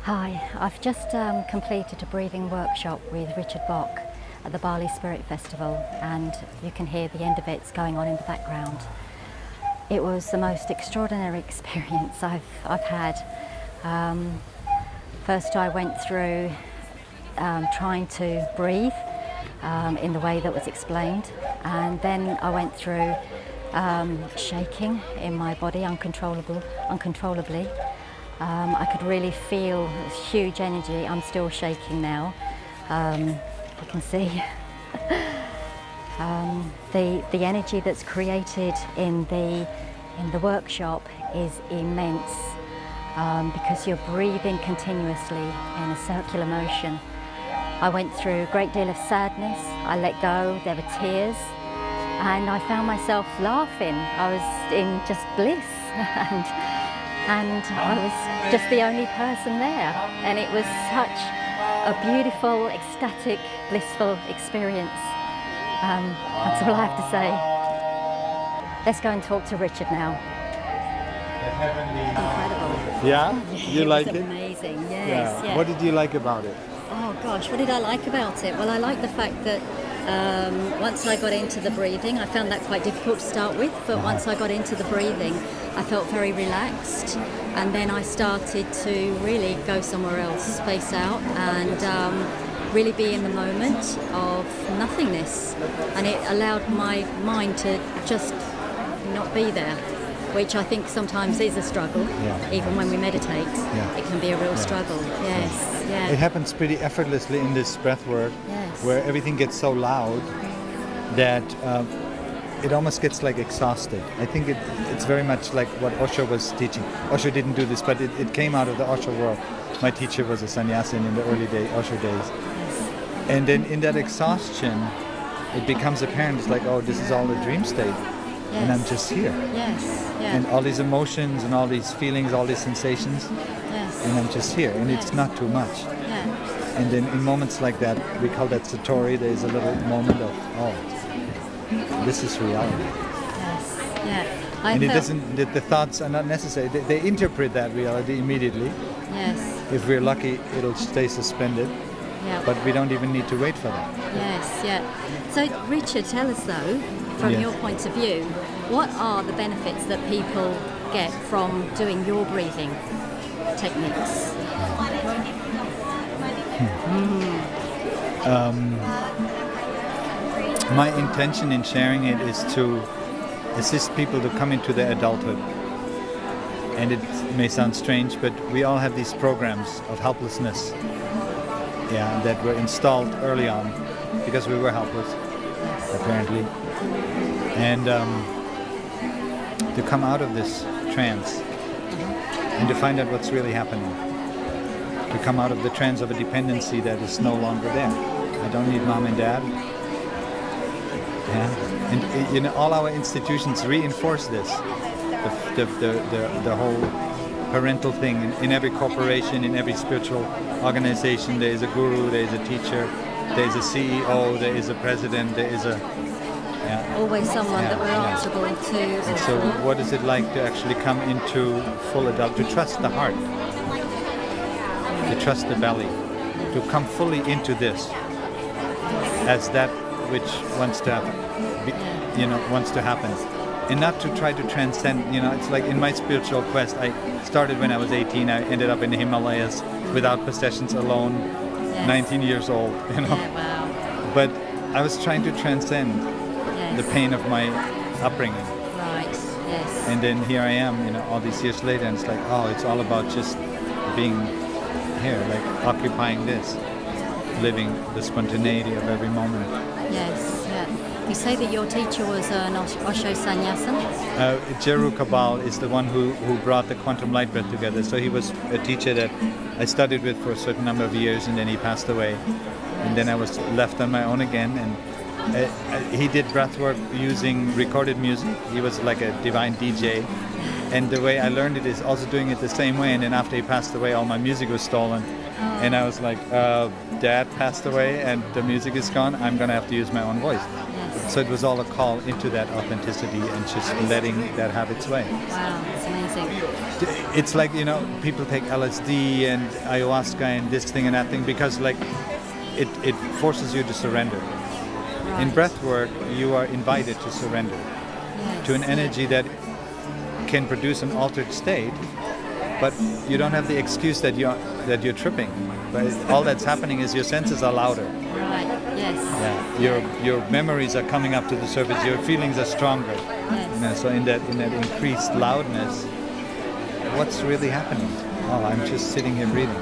Hi, I've just completed a breathing workshop with Richard Bock at the Bali Spirit Festival, and you can hear the end of it's going on in the background. It was the most extraordinary experience I've had. First I went through trying to breathe in the way that was explained, and then I went through shaking in my body uncontrollably. I could really feel this huge energy. I'm still shaking now. You can see the energy that's created in the workshop is immense because you're breathing continuously in a circular motion. I went through a great deal of sadness. I let go. There were tears, and I found myself laughing. I was in just bliss. And I was just the only person there, and it was such a beautiful, ecstatic, blissful experience. That's all I have to say. Let's go and talk to Richard now. Incredible. Yeah? You like it? Amazing, yes. Yeah. What did you like about it? Oh gosh, what did I like about it? Well, I like the fact that once I got into the breathing, I found that quite difficult to start with, but once I got into the breathing, I felt very relaxed, and then I started to really go somewhere else, space out, and really be in the moment of nothingness, and it allowed my mind to just not be there, which I think sometimes is a struggle. Even when we meditate, it can be a real struggle. Yes. Yeah. It happens pretty effortlessly in this breath work, where everything gets so loud that it almost gets like exhausted. I think it's very much like what Osho was teaching. Osho didn't do this, but it came out of the Osho world. My teacher was a sannyasin in the early Osho days. And then in that exhaustion, it becomes apparent, it's like, oh, this is all a dream state. And I'm just here. And all these emotions and all these feelings, all these sensations, and I'm just here, and it's not too much. And then in moments like that, we call that Satori, there's a little moment of, oh, this is reality. And it doesn't, the thoughts are not necessary. They interpret that reality immediately. If we're lucky, it'll stay suspended. But we don't even need to wait for that. So Richard, tell us though, from your point of view, what are the benefits that people get from doing your breathing techniques? My intention in sharing it is to assist people to come into their adulthood. And it may sound strange, but we all have these programs of helplessness that were installed early on because we were helpless, apparently. And to come out of this trance and to find out what's really happening. To come out of the trance of a dependency that is no longer there. I don't need mom and dad. And all our institutions reinforce this. The whole parental thing. In every corporation, in every spiritual organization, there is a guru, there is a teacher, there is a CEO, there is a president, there is a... Always someone that we're answerable to. And so what is it like to actually come into full adult, to trust the heart, to trust the belly, to come fully into this as that which wants to happen, wants to happen. And not to try to transcend, it's like in my spiritual quest, I started when I was 18, I ended up in the Himalayas without possessions, alone, 19 years old, But I was trying to transcend the pain of my upbringing. And then here I am, all these years later, and it's like, oh, it's all about just being here, like occupying this, living the spontaneity of every moment. You say that your teacher was an Osho sannyasin? Jeru Kabbal is the one who brought the quantum light breath together. So he was a teacher that I studied with for a certain number of years, and then he passed away. And then I was left on my own again, and he did breathwork using recorded music. He was like a divine DJ. And the way I learned it is also doing it the same way. And then after he passed away, all my music was stolen. And I was like, Dad passed away and the music is gone. I'm going to have to use my own voice. So it was all a call into that authenticity and just letting that have its way. Wow, it's amazing. It's like, you know, people take LSD and ayahuasca and this thing and that thing because like it forces you to surrender. Right. In breathwork, you are invited to surrender to an energy that can produce an altered state, but you don't have the excuse that you're tripping. But all that's happening is your senses are louder. Right. Yes. Yeah. Your memories are coming up to the surface. Your feelings are stronger. Yes. You know, so in that increased loudness, what's really happening? Oh, I'm just sitting here breathing.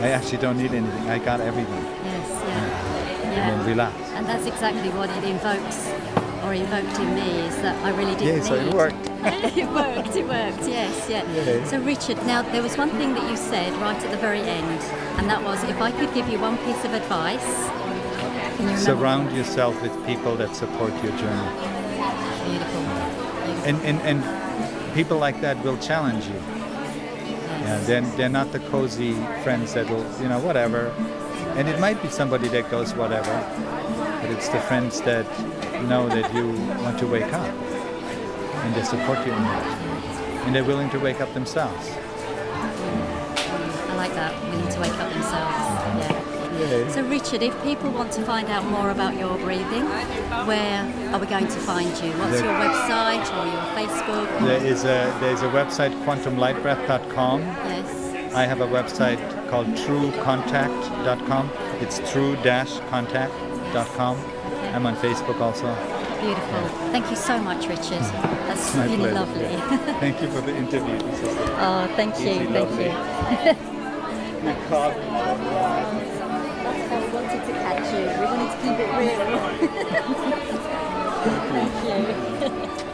I actually don't need anything. I got everything. Yes. Yeah. And then relax. And that's exactly what it invokes, or invoked in me, is that I really didn't need. So it worked. It worked, yes, yeah. Yeah. So Richard, now there was one thing that you said right at the very end, and that was, if I could give you one piece of advice, can you remember? Surround yourself with people that support your journey. Beautiful. And people like that will challenge you. Yes. Yeah, they're not the cozy friends that will, you know, whatever. And it might be somebody that goes whatever, but it's the friends that know that you want to wake up. And they support you in that. And they're willing to wake up themselves. I like that, willing to wake up themselves. Yeah. So Richard, if people want to find out more about your breathing, where are we going to find you? What's your website or your Facebook? There's a website, quantumlightbreath.com. Yes. I have a website called truecontact.com. It's true-contact.com. I'm on Facebook also. Beautiful. Thank you so much, Richard. That's My really pleasure. lovely. Thank you for the interview. This is Oh, thank you. easy, Thank lovely. you. You caught me. That's how we wanted to catch you. We wanted to keep it real. Thank you.